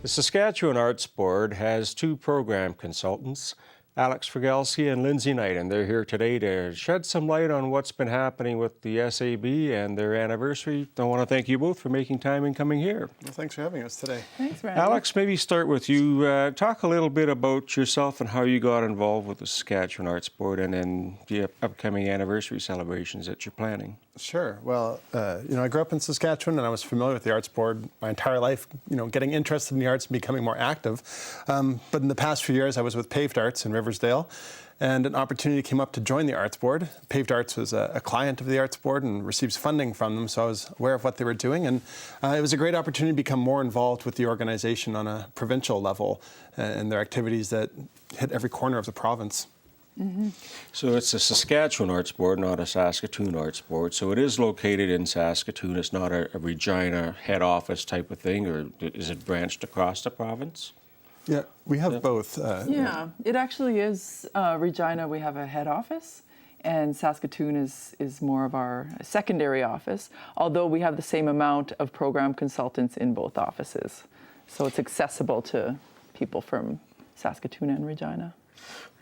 The Saskatchewan Arts Board has two program consultants, Alex Rogalski and Lindsay Knight, and they're here today to shed some light on what's been happening with the SAB and their anniversary. I want to thank you both for making time and coming here. Well, thanks for having us today. Thanks, Randy. Alex, maybe start with you. Talk a little bit about yourself and how you got involved with the Saskatchewan Arts Board and then the upcoming anniversary celebrations that you're planning. Sure. Well, I grew up in Saskatchewan and I was familiar with the Arts Board my entire life, getting interested in the arts and becoming more active. But in the past few years, I was with Paved Arts in Riversdale, and an opportunity came up to join the Arts Board. Paved Arts was a client of the Arts Board and receives funding from them, so I was aware of what they were doing. And it was a great opportunity to become more involved with the organization on a provincial level and their activities that hit every corner of the province. Mm-hmm. So it's a Saskatchewan Arts Board, not a Saskatoon Arts Board. So it is located in Saskatoon. It's not a Regina head office type of thing, or is it branched across the province? Yeah, we have both. It actually is Regina. We have a head office, and Saskatoon is more of our secondary office, although we have the same amount of program consultants in both offices. So it's accessible to people from Saskatoon and Regina.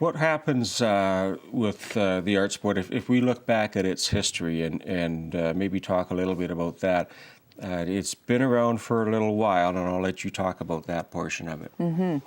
What happens with the Arts Board, if we look back at its history and maybe talk a little bit about that? It's been around for a little while, and I'll let you talk about that portion of it. Mm-hmm.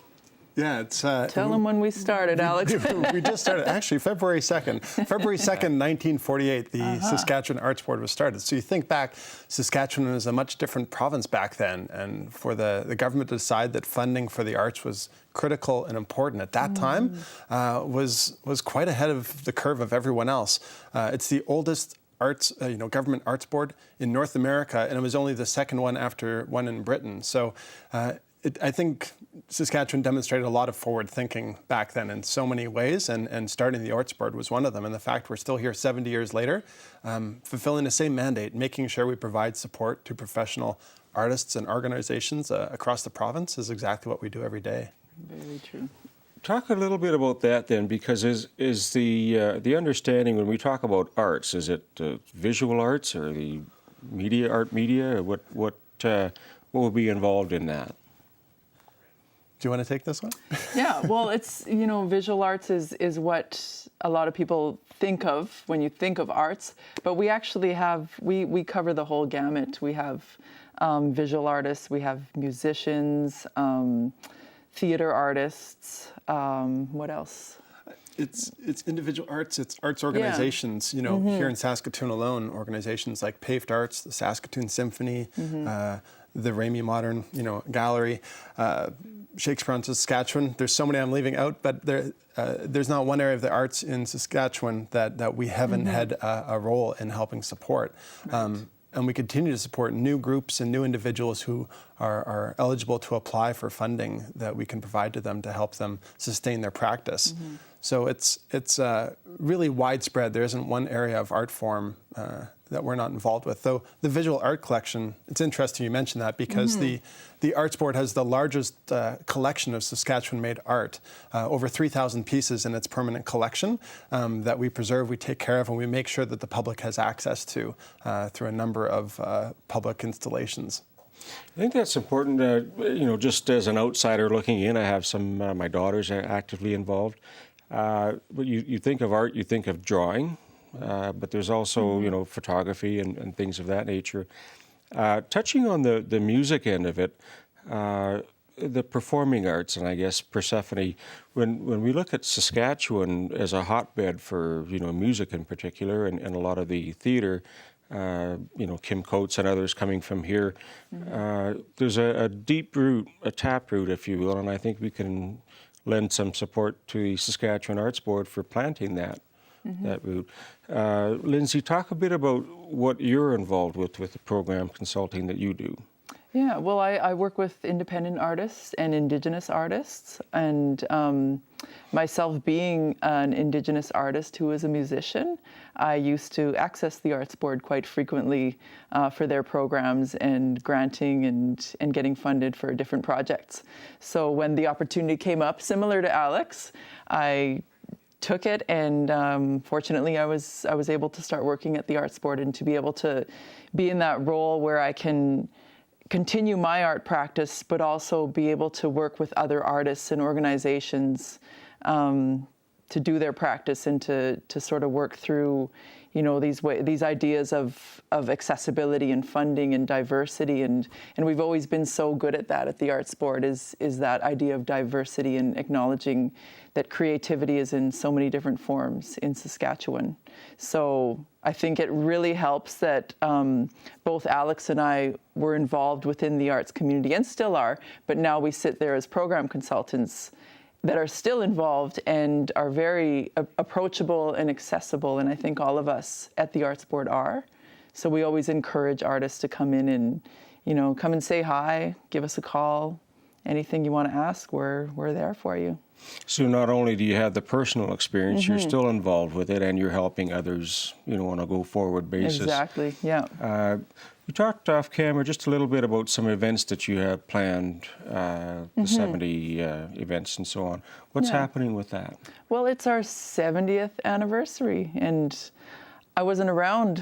Yeah, it's... Tell them when we started, Alex. We just started, actually, February 2nd. February 2nd, 1948, the Saskatchewan Arts Board was started. So you think back, Saskatchewan was a much different province back then, and for the government to decide that funding for the arts was critical and important at that time was quite ahead of the curve of everyone else. It's the oldest arts, government arts board in North America, and it was only the second one after one in Britain. So I think Saskatchewan demonstrated a lot of forward thinking back then in so many ways, and starting the Arts Board was one of them. And the fact we're still here 70 years later, fulfilling the same mandate, making sure we provide support to professional artists and organizations across the province is exactly what we do every day. Very true. Talk a little bit about that then, because is the understanding when we talk about arts, is it visual arts or the art media, or what will be involved in that? Do you want to take this one? Yeah, well, it's, visual arts is what a lot of people think of when you think of arts, but we actually have, we cover the whole gamut. We have visual artists, we have musicians, theater artists, what else? It's individual arts, it's arts organizations, here in Saskatoon alone, organizations like Paved Arts, the Saskatoon Symphony, the Ramey Modern, Gallery, Shakespeare on Saskatchewan. There's so many I'm leaving out, but there's not one area of the arts in Saskatchewan that we haven't had a role in helping support. Right. And we continue to support new groups and new individuals who are eligible to apply for funding that we can provide to them to help them sustain their practice. So it's really widespread. There isn't one area of art form that we're not involved with. Though the visual art collection, it's interesting you mentioned that, because the Arts Board has the largest collection of Saskatchewan-made art, over 3,000 pieces in its permanent collection that we preserve, we take care of, and we make sure that the public has access to through a number of public installations. I think that's important. Just as an outsider looking in, I have some, my daughters are actively involved. But you think of art, you think of drawing, but there's also, photography and things of that nature. Touching on the music end of it, the performing arts, and I guess Persephone, when we look at Saskatchewan as a hotbed for, music in particular, and a lot of the theater, Kim Coates and others coming from here, there's a deep root, a taproot, if you will, and I think we can lend some support to the Saskatchewan Arts Board for planting that route. Lindsay, talk a bit about what you're involved with the program consulting that you do. Yeah, well, I work with independent artists and Indigenous artists, and myself being an Indigenous artist who is a musician, I used to access the Arts Board quite frequently for their programs and granting and getting funded for different projects. So when the opportunity came up, similar to Alex, I took it, and fortunately I was able to start working at the Arts Board and to be able to be in that role where I can continue my art practice, but also be able to work with other artists and organizations to do their practice and to sort of work through, these ideas of accessibility and funding and diversity, and we've always been so good at that at the Arts Board, is that idea of diversity and acknowledging that creativity is in so many different forms in Saskatchewan. So I think it really helps that both Alex and I were involved within the arts community and still are, but now we sit there as program consultants that are still involved and are very approachable and accessible, and I think all of us at the Arts Board are. So we always encourage artists to come in and, come and say hi, give us a call. Anything you want to ask, we're there for you. So not only do you have the personal experience, you're still involved with it, and you're helping others, on a go-forward basis. Exactly, yeah. We talked off camera just a little bit about some events that you have planned, the 70 events and so on. What's happening with that? Well, it's our 70th anniversary, and I wasn't around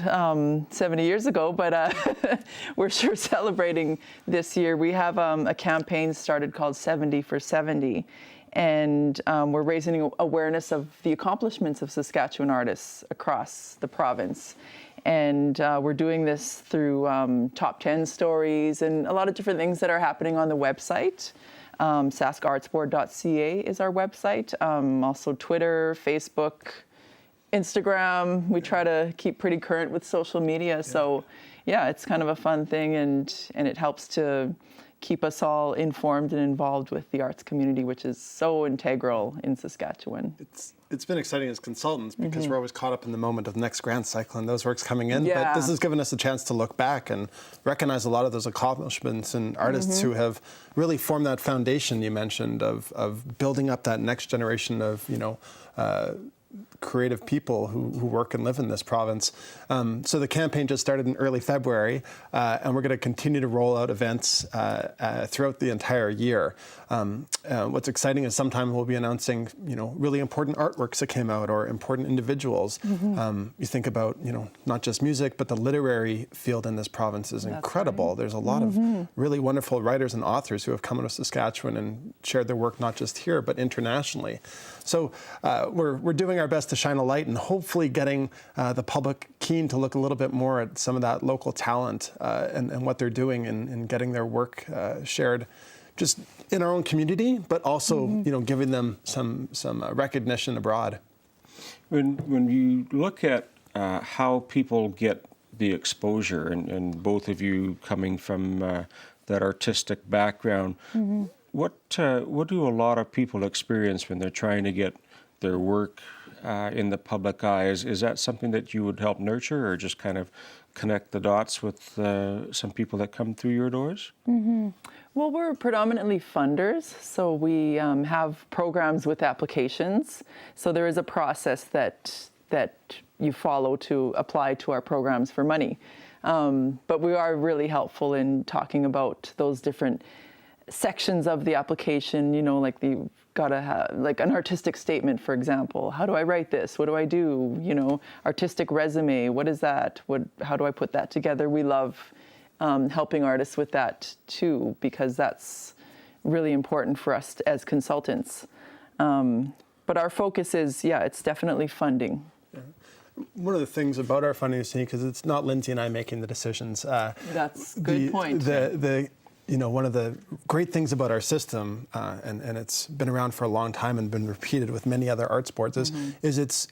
70 years ago, but we're sure celebrating this year. We have a campaign started called 70 for 70, and we're raising awareness of the accomplishments of Saskatchewan artists across the province. And we're doing this through top 10 stories and a lot of different things that are happening on the website. SaskArtsBoard.ca is our website. Also Twitter, Facebook, Instagram. We try to keep pretty current with social media. So yeah, it's kind of a fun thing, and it helps to keep us all informed and involved with the arts community, which is so integral in Saskatchewan. It's been exciting as consultants because we're always caught up in the moment of the next grant cycle and those works coming in. Yeah. But this has given us a chance to look back and recognize a lot of those accomplishments and artists who have really formed that foundation you mentioned of building up that next generation of, creative people who work and live in this province. So the campaign just started in early February, and we're going to continue to roll out events throughout the entire year. What's exciting is sometime we'll be announcing, really important artworks that came out or important individuals. You think about, not just music, but the literary field in this province is incredible. Right. There's a lot of really wonderful writers and authors who have come out of Saskatchewan and shared their work not just here, but internationally. So we're doing our best to shine a light and hopefully getting the public keen to look a little bit more at some of that local talent and what they're doing and getting their work shared just in our own community, but also giving them some recognition abroad. When you look at how people get the exposure, and both of you coming from that artistic background, what do a lot of people experience when they're trying to get their work in the public eye? Is that something that you would help nurture, or just kind of connect the dots with some people that come through your doors? Well, we're predominantly funders, so we have programs with applications. So there is a process that you follow to apply to our programs for money. But we are really helpful in talking about those different sections of the application, like you've got to have like an artistic statement, for example. How do I write this? What do I do? Artistic resume, what is that? How do I put that together? We love helping artists with that too, because that's really important for us as consultants. But our focus is, it's definitely funding. One of the things about our funding is because it's not Lindsay and I making the decisions. That's a good point. One of the great things about our system, and it's been around for a long time and been repeated with many other arts boards, is it's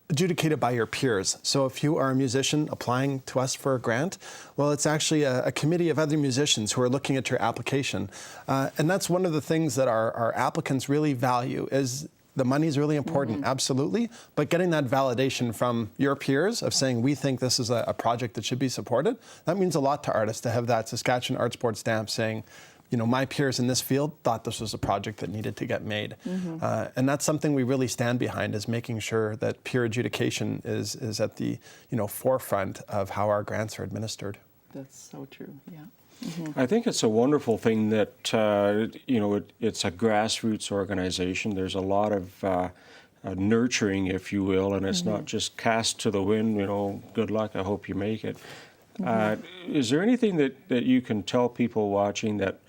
adjudicated by your peers. So if you are a musician applying to us for a grant, well, it's actually a committee of other musicians who are looking at your application. And that's one of the things that our applicants really value is the money is really important, absolutely, but getting that validation from your peers of saying, we think this is a project that should be supported, that means a lot to artists to have that Saskatchewan Arts Board stamp saying, my peers in this field thought this was a project that needed to get made. And that's something we really stand behind, is making sure that peer adjudication is at the forefront of how our grants are administered. That's so true, yeah. I think it's a wonderful thing that, it's a grassroots organization. There's a lot of nurturing, if you will, and it's not just cast to the wind, good luck, I hope you make it. Is there anything that you can tell people watching that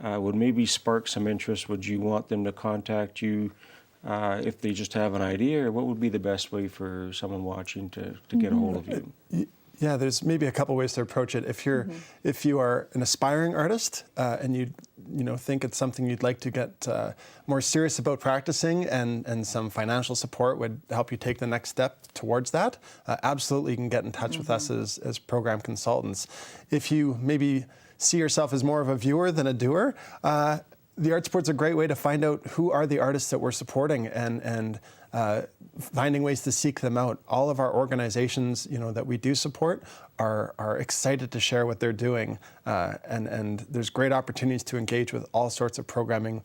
would maybe spark some interest? Would you want them to contact you if they just have an idea, or what would be the best way for someone watching to get a hold of you? Yeah, there's maybe a couple ways to approach it. If you are an aspiring artist and you think it's something you'd like to get more serious about practicing, and some financial support would help you take the next step towards that, absolutely you can get in touch with us as program consultants. If you maybe see yourself as more of a viewer than a doer, the Arts Board's a great way to find out who are the artists that we're supporting, and finding ways to seek them out. All of our organizations, that we do support are excited to share what they're doing, and there's great opportunities to engage with all sorts of programming,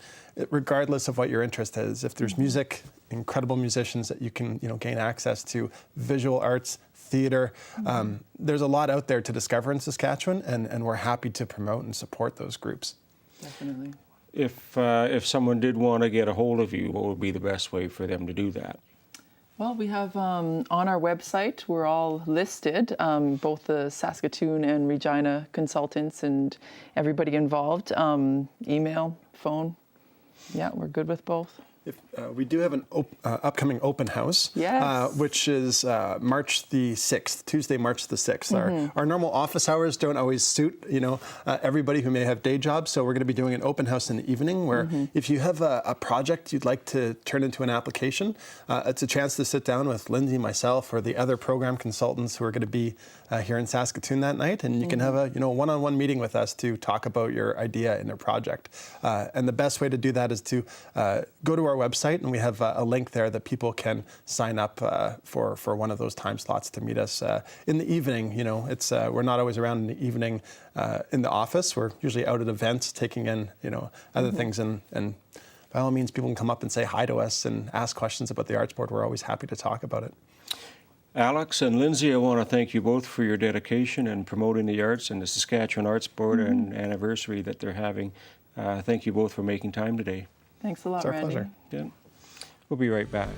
regardless of what your interest is. If there's music, incredible musicians that you can gain access to, visual arts, theater. There's a lot out there to discover in Saskatchewan, and we're happy to promote and support those groups. Definitely. If someone did want to get a hold of you, what would be the best way for them to do that? Well, we have on our website, we're all listed, both the Saskatoon and Regina consultants and everybody involved. Email, phone. Yeah, we're good with both. We do have an upcoming open house, Yes. which is March the 6th, Tuesday, March the 6th. Our normal office hours don't always suit everybody who may have day jobs, so we're going to be doing an open house in the evening where if you have a project you'd like to turn into an application, it's a chance to sit down with Lindsay, myself, or the other program consultants who are going to be here in Saskatoon that night, and you can have a one-on-one meeting with us to talk about your idea and your project. And the best way to do that is to go to our website, and we have a link there that people can sign up for one of those time slots to meet us in the evening. It's we're not always around in the evening in the office. We're usually out at events, taking in other things, and by all means, people can come up and say hi to us and ask questions about the Arts Board. We're always happy to talk about it. Alex and Lindsay, I want to thank you both for your dedication in promoting the arts and the Saskatchewan Arts Board and anniversary that they're having. Thank you both for making time today. Thanks a lot, It's our Randy. pleasure. Yeah. We'll be right back.